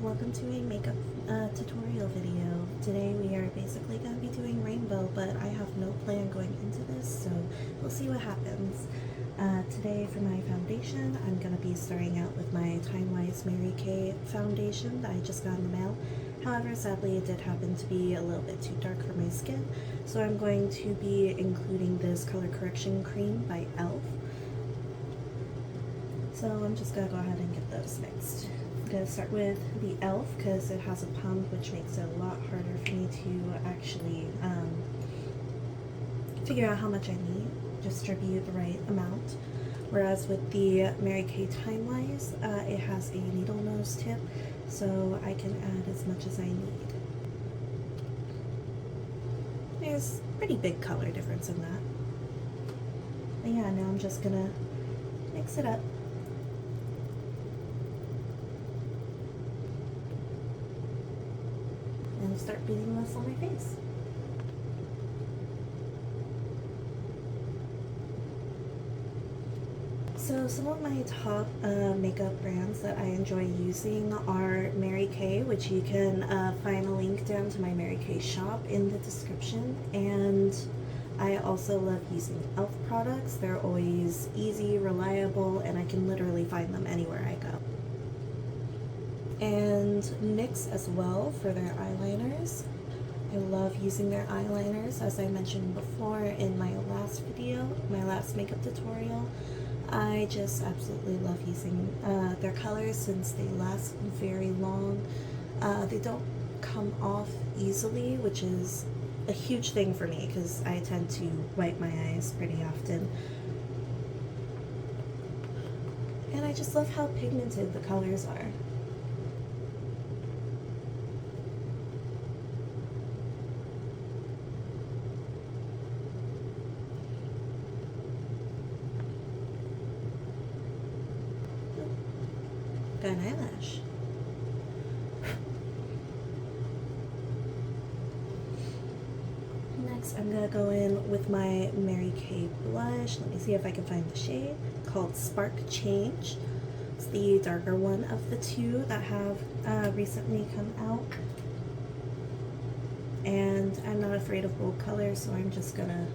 welcome to a makeup tutorial video. Today we are basically going to be doing rainbow, but I have no plan going into this, so we'll see what happens. Today for my foundation, I'm going to be starting out with my Time Wise Mary Kay foundation that I just got in the mail. However, sadly it did happen to be a little bit too dark for my skin, so I'm going to be including this color correction cream by e.l.f. So I'm just going to go ahead and get those mixed. I'm going to start with the e.l.f. because it has a pump, which makes it a lot harder for me to actually figure out how much I need, distribute the right amount. Whereas with the Mary Kay Time Wise, it has a needle nose tip, so I can add as much as I need. There's a pretty big color difference in that. But yeah, now I'm just going to mix it up. And start beating this on my face. So some of my top makeup brands that I enjoy using are Mary Kay, which you can find a link down to my Mary Kay shop in the description, and I also love using e.l.f. products. They're always easy, reliable, and I can literally find them anywhere I go. And NYX as well for their eyeliners. I love using their eyeliners, as I mentioned before in my last video, my last makeup tutorial. I just absolutely love using their colors since they last very long. They don't come off easily, which is a huge thing for me because I tend to wipe my eyes pretty often. And I just love how pigmented the colors are. Got an eyelash. Next, I'm going to go in with my Mary Kay blush. Let me see if I can find the shade. Called Spark Change. It's the darker one of the two that have recently come out. And I'm not afraid of bold colors, so I'm just going to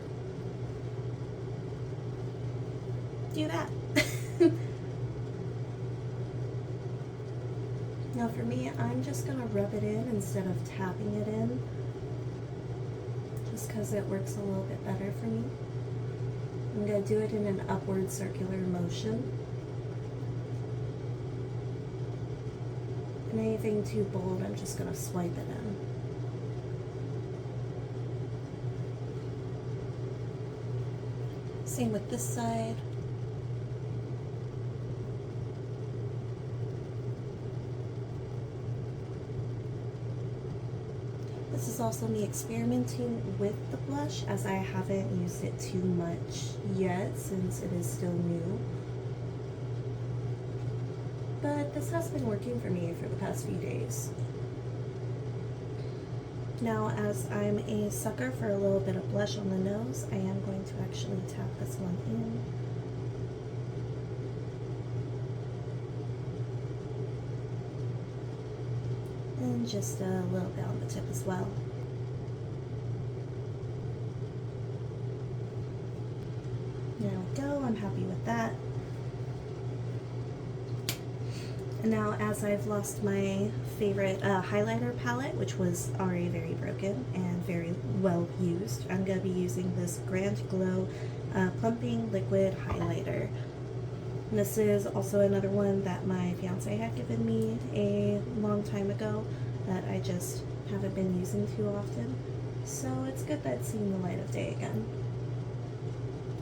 do that. Now for me, I'm just going to rub it in instead of tapping it in, just because it works a little bit better for me. I'm going to do it in an upward circular motion. And anything too bold, I'm just going to swipe it in. Same with this side. This is also me experimenting with the blush, as I haven't used it too much yet since it is still new. But this has been working for me for the past few days. Now, as I'm a sucker for a little bit of blush on the nose, I am going to actually tap this one in. And just a little bit on the tip as well. There we go, I'm happy with that. And now, as I've lost my favorite highlighter palette, which was already very broken and very well used, I'm going to be using this Grand Glow Plumping Liquid Highlighter. And this is also another one that my fiance had given me a long time ago that I just haven't been using too often. So it's good that it's seeing the light of day again.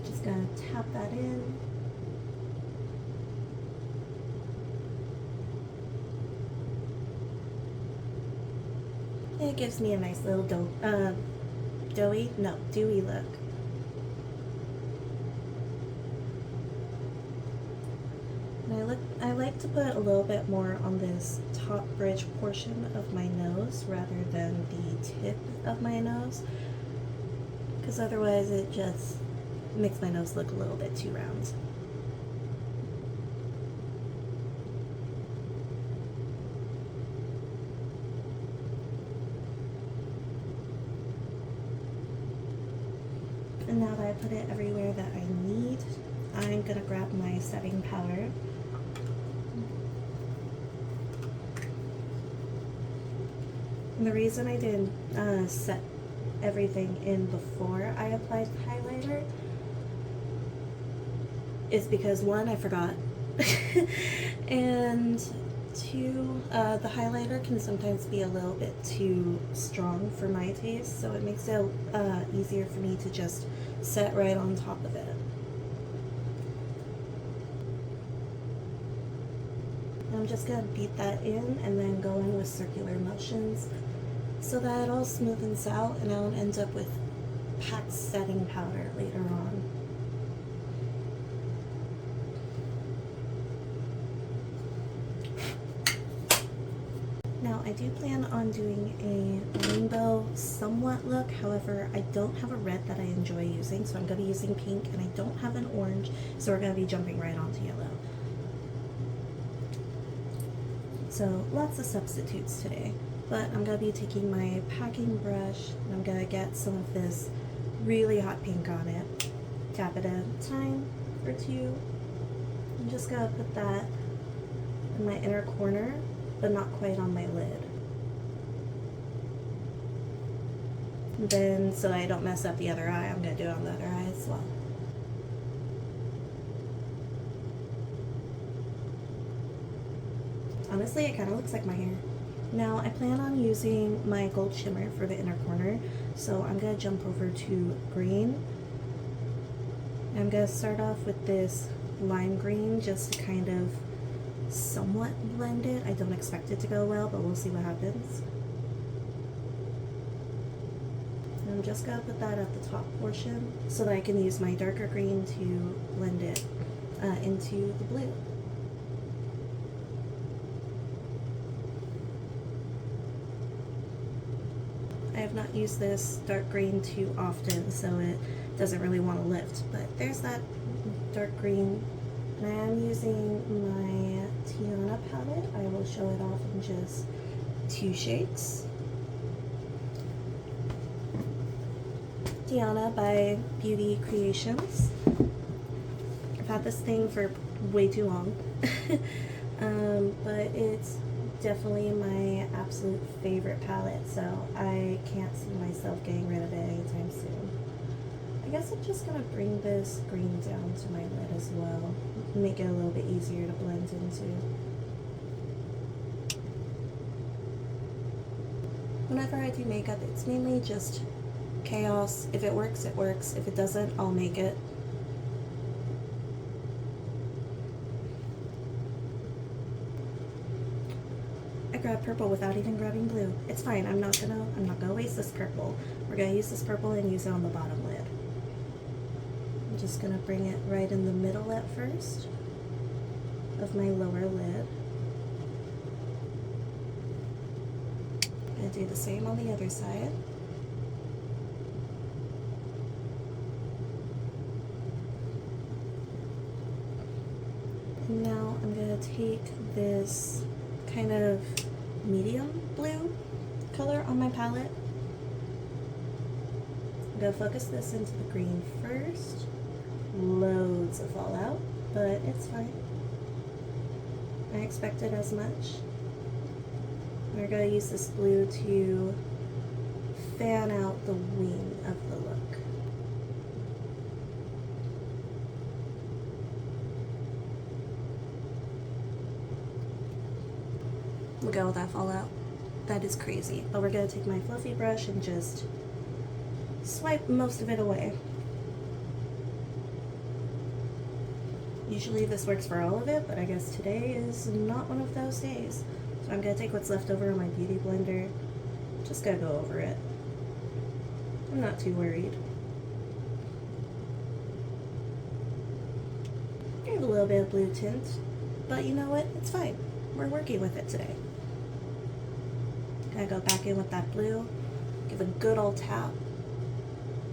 Just gonna tap that in. And it gives me a nice little dewy look. I like to put a little bit more on this top bridge portion of my nose rather than the tip of my nose, because otherwise it just makes my nose look a little bit too round. And now that I put it everywhere that I need, I'm gonna grab my setting powder. And the reason I didn't set everything in before I applied the highlighter is because one, I forgot, and two, the highlighter can sometimes be a little bit too strong for my taste, so it makes it easier for me to just set right on top of it. I'm just going to beat that in and then go in with circular motions so that it all smoothens out and I don't end up with packed setting powder later on. Now I do plan on doing a rainbow somewhat look, however I don't have a red that I enjoy using, so I'm going to be using pink, and I don't have an orange, so we're going to be jumping right onto yellow. So lots of substitutes today, but I'm going to be taking my packing brush and I'm going to get some of this really hot pink on it, tap it a time or two. I'm just going to put that in my inner corner, but not quite on my lid. And then, so I don't mess up the other eye, I'm going to do it on the other eye as well. Honestly, it kind of looks like my hair. Now, I plan on using my gold shimmer for the inner corner, so I'm going to jump over to green. I'm going to start off with this lime green just to kind of somewhat blend it. I don't expect it to go well, but we'll see what happens. And I'm just going to put that at the top portion so that I can use my darker green to blend it into the blue. I have not used this dark green too often, so it doesn't really want to lift, but there's that dark green. And I am using my Tiana palette. I will show it off in just 2 shakes. Tiana by Beauty Creations. I've had this thing for way too long, but it's definitely my absolute favorite palette, so I can't see myself getting rid of it anytime soon. I guess I'm just going to bring this green down to my lid as well, make it a little bit easier to blend into. Whenever I do makeup, it's mainly just chaos. If it works, it works. If it doesn't, I'll make it. I grabbed purple without even grabbing blue. It's fine. I'm not gonna waste this purple. We're gonna use this purple and use it on the bottom lid. I'm just gonna bring it right in the middle at first of my lower lid. Gonna do the same on the other side. And now I'm gonna take this kind of medium blue color on my palette. I'm gonna focus this into the green first. Loads of fallout, but it's fine. I expected as much. We're gonna use this blue to fan out the wing of the look. Look at all that fallout. That is crazy. But we're gonna take my fluffy brush and just swipe most of it away. Usually this works for all of it, but I guess today is not one of those days. So I'm gonna take what's left over in my beauty blender. Just gotta go over it. I'm not too worried. I have a little bit of blue tint, but you know what? It's fine. We're working with it today. Gonna go back in with that blue, give a good old tap,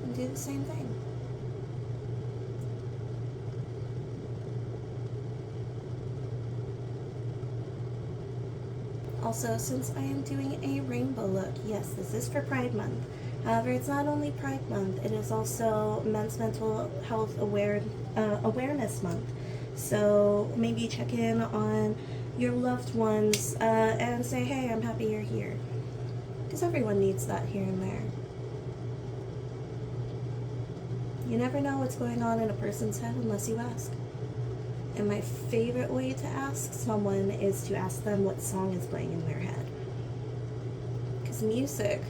and do the same thing. Also, since I am doing a rainbow look, yes, this is for Pride Month, However, it's not only Pride Month, it is also Men's Mental Health Awareness Month. So maybe check in on your loved ones and say, hey, I'm happy you're here. Because everyone needs that here and there. You never know what's going on in a person's head unless you ask. And my favorite way to ask someone is to ask them what song is playing in their head. Because music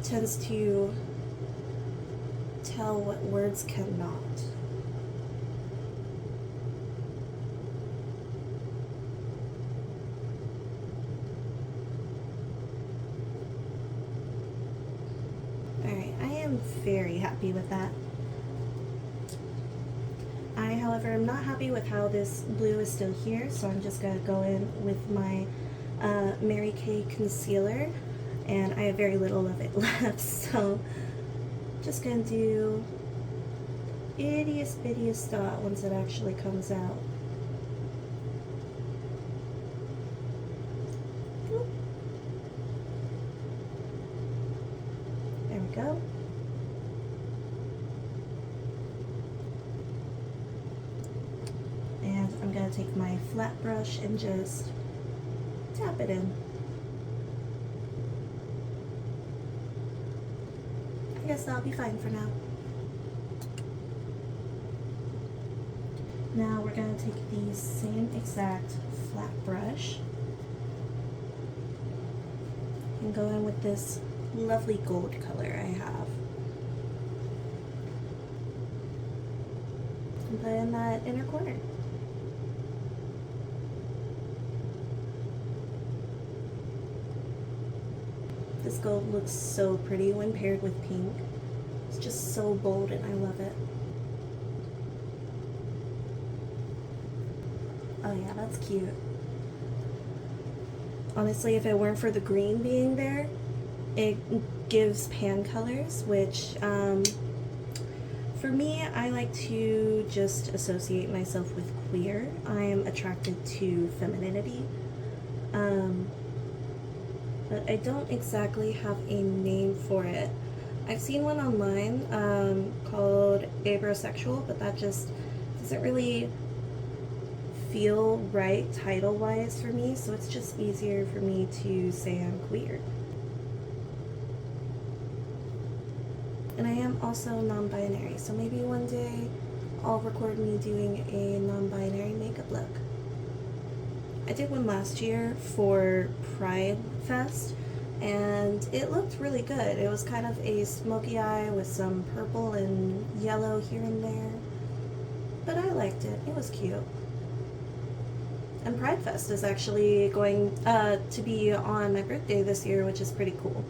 tends to tell what words cannot. Alright, I am very happy with that. I, however, am not happy with how this blue is still here, so I'm just going to go in with my Mary Kay concealer, and I have very little of it left, so just going to do ittiest bittiest dot once it actually comes out. Boop. There we go. And I'm going to take my flat brush and just tap it in. I guess that'll be fine for now. Now we're going to take the same exact flat brush and go in with this lovely gold color I have. And put in that inner corner. This gold looks so pretty when paired with pink. It's just so bold and I love it. Oh yeah, that's cute. Honestly, if it weren't for the green being there, it gives pan colors, which for me, I like to just associate myself with queer. I am attracted to femininity. But I don't exactly have a name for it. I've seen one online called abrosexual, but that just doesn't really feel right title-wise for me, so it's just easier for me to say I'm queer. And I am also non-binary, so maybe one day I'll record me doing a non-binary makeup look. I did one last year for Pride Fest, and it looked really good. It was kind of a smoky eye with some purple and yellow here and there, but I liked it. It was cute. And Pride Fest is actually going to be on my birthday this year, which is pretty cool.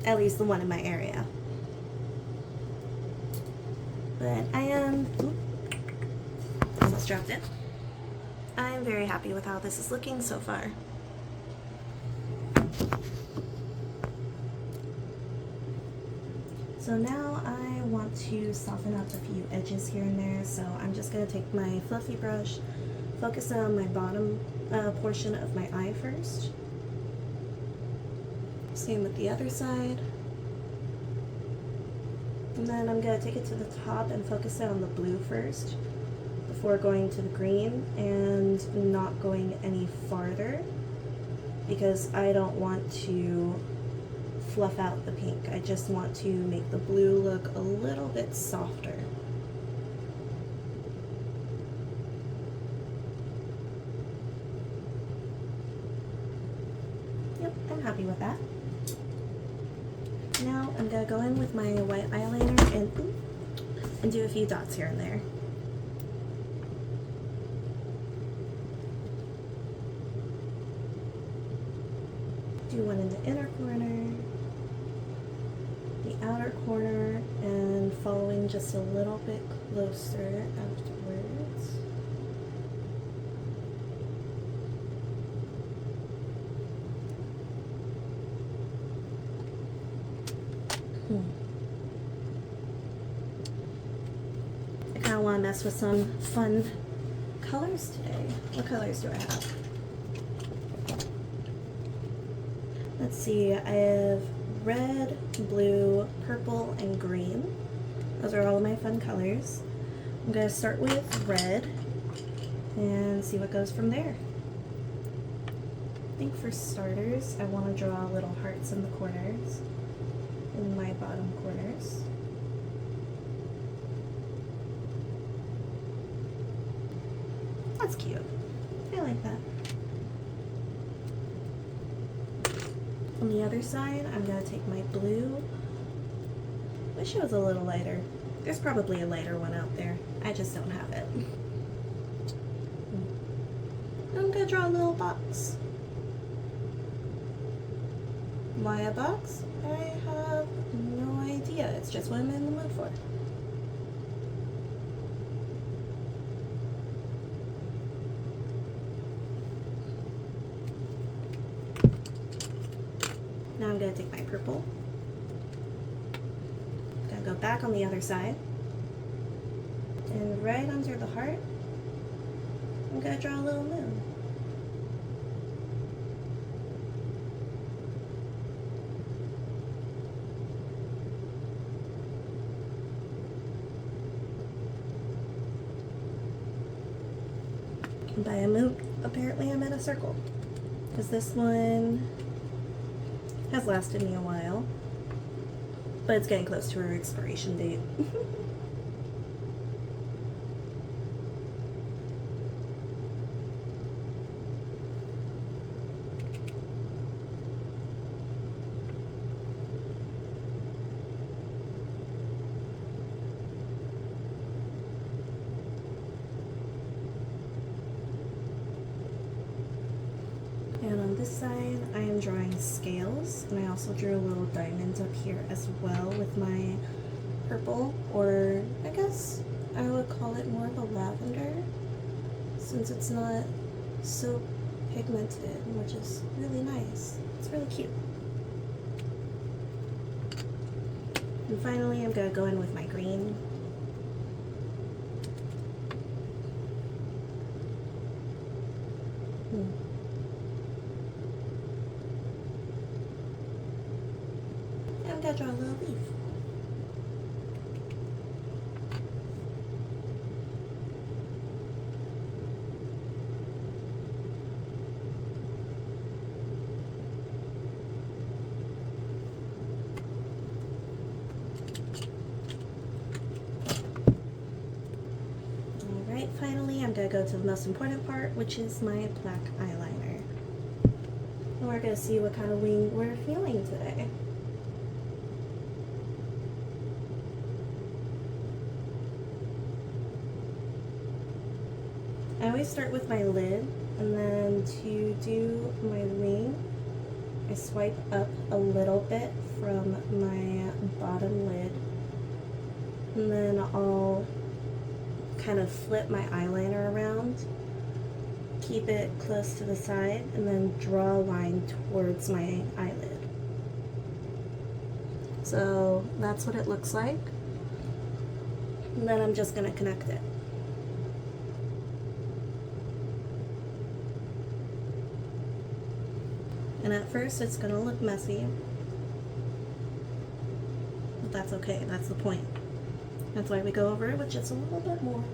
At least the one in my area. But I am... almost dropped it. I'm very happy with how this is looking so far. So now I want to soften up a few edges here and there, so I'm just going to take my fluffy brush, focus on my bottom portion of my eye first. Same with the other side. And then I'm going to take it to the top and focus on the blue first before going to the green and not going any farther because I don't want to fluff out the pink. I just want to make the blue look a little bit softer. Yep, I'm happy with that. Now I'm going to go in with my white eyeliner and do a few dots here and there. Do one in the inner corner, the outer corner, and following just a little bit closer afterwards. I kind of want to mess with some fun colors today. What colors do I have? Let's see, I have red, blue, purple, and green. Those are all of my fun colors. I'm going to start with red and see what goes from there. I think for starters, I want to draw little hearts in the corners, in my bottom corners. That's cute. I like that. On the other side, I'm going to take my blue. Wish it was a little lighter. There's probably a lighter one out there. I just don't have it. I'm going to draw a little box. Why a box? I have no idea. It's just what I'm in the mood for. Now I'm going to take my purple. I'm going to go back on the other side. And right under the heart, I'm going to draw a little moon. And by a moon, apparently I meant a circle. Because this one has lasted me a while, but it's getting close to her expiration date. And on this side, I am drawing scales, and I also drew a little diamond up here as well with my purple, or I guess I would call it more of a lavender, since it's not so pigmented, which is really nice. It's really cute. And finally, I'm going to go in with my green. I'm going to draw a little leaf. Alright, finally I'm going to go to the most important part, which is my black eyeliner. And we're going to see what kind of wing we're feeling today. I always start with my lid, and then to do my wing, I swipe up a little bit from my bottom lid, and then I'll kind of flip my eyeliner around, keep it close to the side, and then draw a line towards my eyelid. So that's what it looks like. And then I'm just going to connect it. And at first it's going to look messy, but that's okay, that's the point. That's why we go over it with just a little bit more.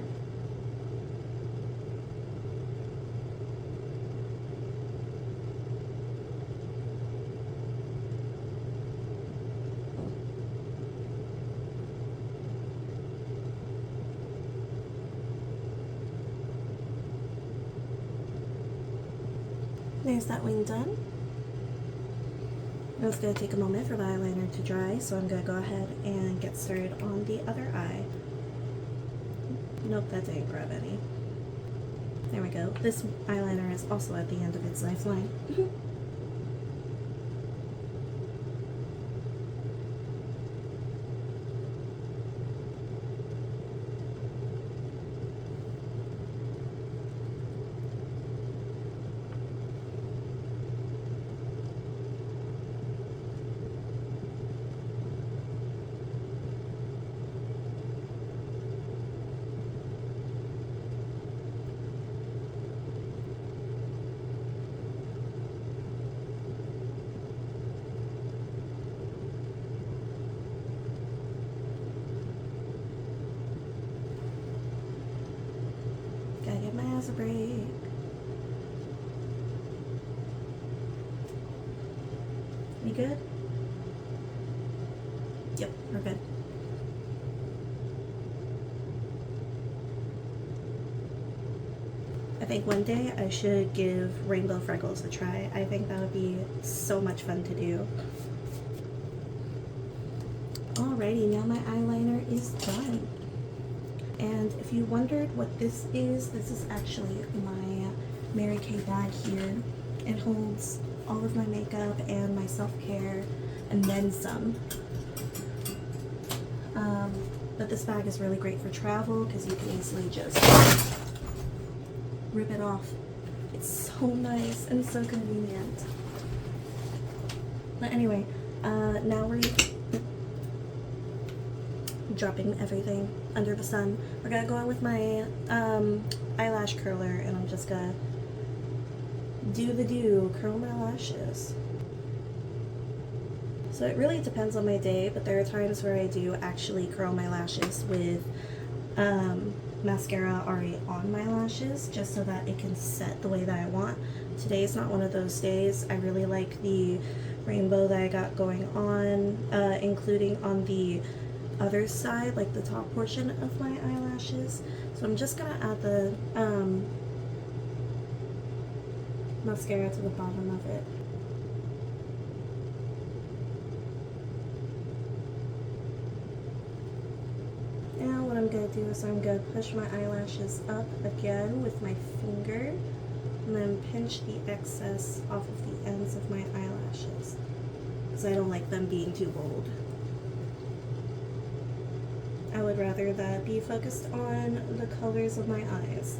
There's that wing done. Now it's going to take a moment for the eyeliner to dry, so I'm going to go ahead and get started on the other eye. Nope, that didn't grab any. There we go. This eyeliner is also at the end of its lifeline. break. You good? Yep, we're good. I think one day I should give rainbow freckles a try. I think that would be so much fun to do. Alrighty, now my eyeliner is done. And if you wondered what this is actually my Mary Kay bag here. It holds all of my makeup and my self-care and then some. But this bag is really great for travel because you can easily just rip it off. It's so nice and so convenient. But anyway, now we're dropping everything under the sun. We're gonna go in with my eyelash curler, and I'm just gonna curl my lashes. So it really depends on my day, but there are times where I do actually curl my lashes with mascara already on my lashes, just so that it can set the way that I want. Today is not one of those days. I really like the rainbow that I got going on, including on the other side, like the top portion of my eyelashes. So I'm just gonna add the mascara to the bottom of it. Now what I'm gonna do is I'm gonna push my eyelashes up again with my finger and then pinch the excess off of the ends of my eyelashes because I don't like them being too bold. I would rather that be focused on the colors of my eyes.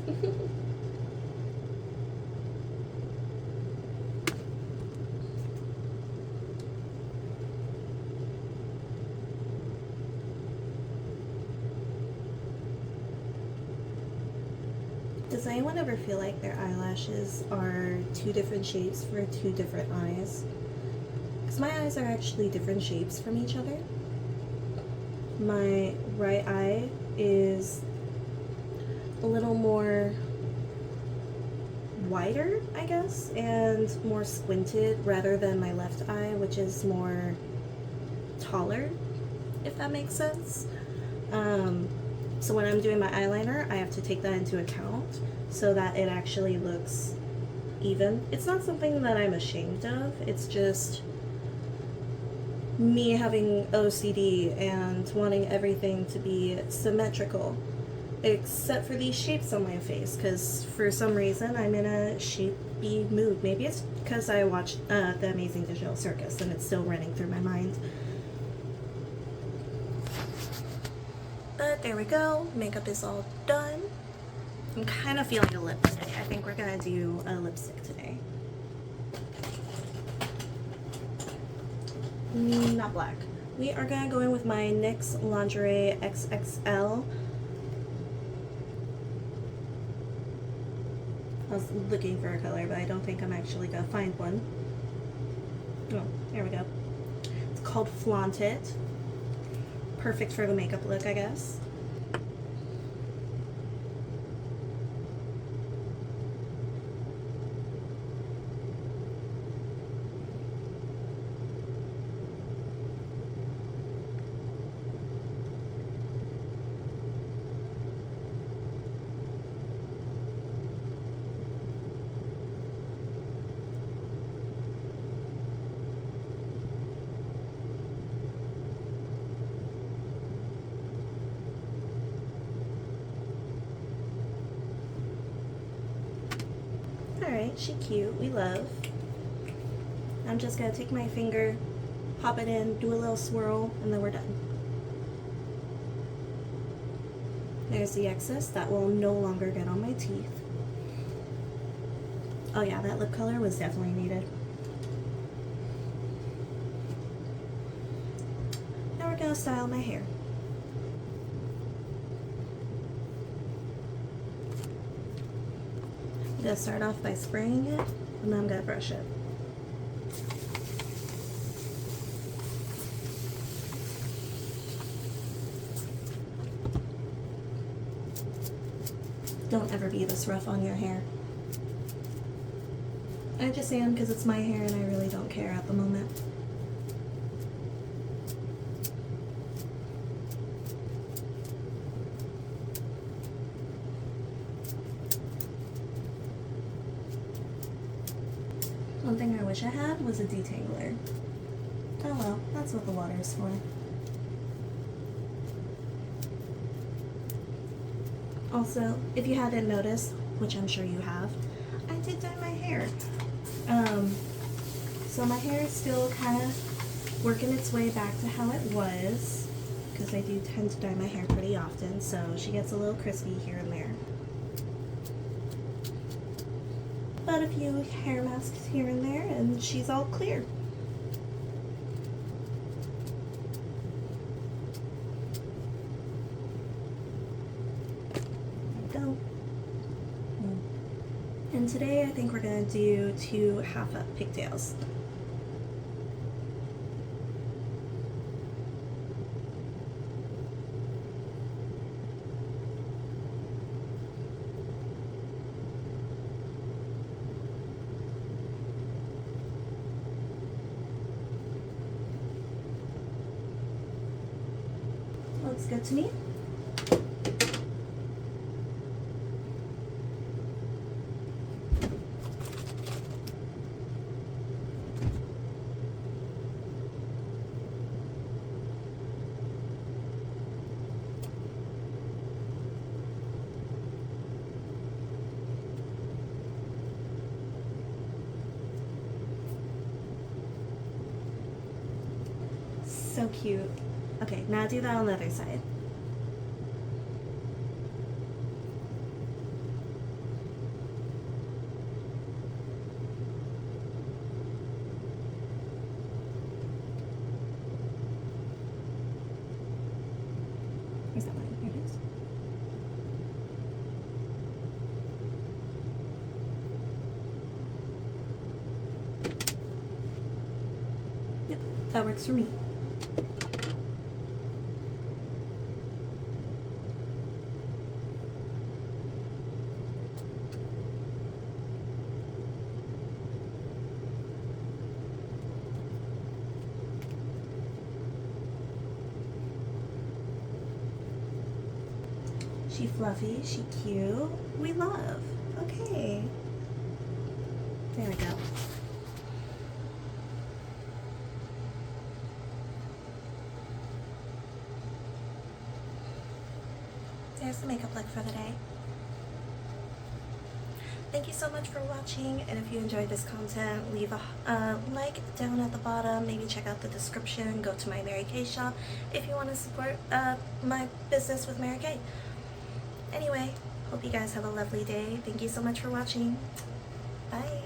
Does anyone ever feel like their eyelashes are two different shapes for two different eyes? Because my eyes are actually different shapes from each other. My right eye is a little more wider, I guess, and more squinted rather than my left eye, which is more taller, if that makes sense. So when I'm doing my eyeliner, I have to take that into account so that it actually looks even. It's not something that I'm ashamed of, it's just me having OCD and wanting everything to be symmetrical, except for these shapes on my face, because for some reason I'm in a shapey mood. Maybe it's because I watched The Amazing Digital Circus and it's still running through my mind. But there we go, makeup is all done. I'm kind of feeling a lip today. I think we're gonna do a lipstick today. Not black. We are gonna go in with my NYX Lingerie XXL. I was looking for a color, but I don't think I'm actually gonna find one. Oh, there we go. It's called Flaunt It. Perfect for the makeup look, I guess. Alright, she cute, we love. I'm just gonna take my finger, pop it in, do a little swirl, and then we're done. There's the excess that will no longer get on my teeth. Oh yeah, that lip color was definitely needed. Now we're gonna style my hair. I'm gonna start off by spraying it, and then I'm gonna brush it. Don't ever be this rough on your hair. I just am because it's my hair and I really don't care at the moment. One thing I wish I had was a detangler. Oh well, that's what the water is for. Also, if you hadn't noticed, which I'm sure you have, I did dye my hair. So my hair is still kind of working its way back to how it was, because I do tend to dye my hair pretty often, so she gets a little crispy here and there. But a few hair masks here and there, and she's all clear. There we go. And today I think we're going to do 2 half-up pigtails. Looks good to me. So cute. Okay, now do that on the other side. Where's that line? Here it is. Yep, that works for me. She fluffy, she cute, we love. Okay. There we go. There's the makeup look for the day. Thank you so much for watching, and if you enjoyed this content, leave a like down at the bottom. Maybe check out the description, go to my Mary Kay shop if you want to support my business with Mary Kay. Anyway, hope you guys have a lovely day. Thank you so much for watching. Bye.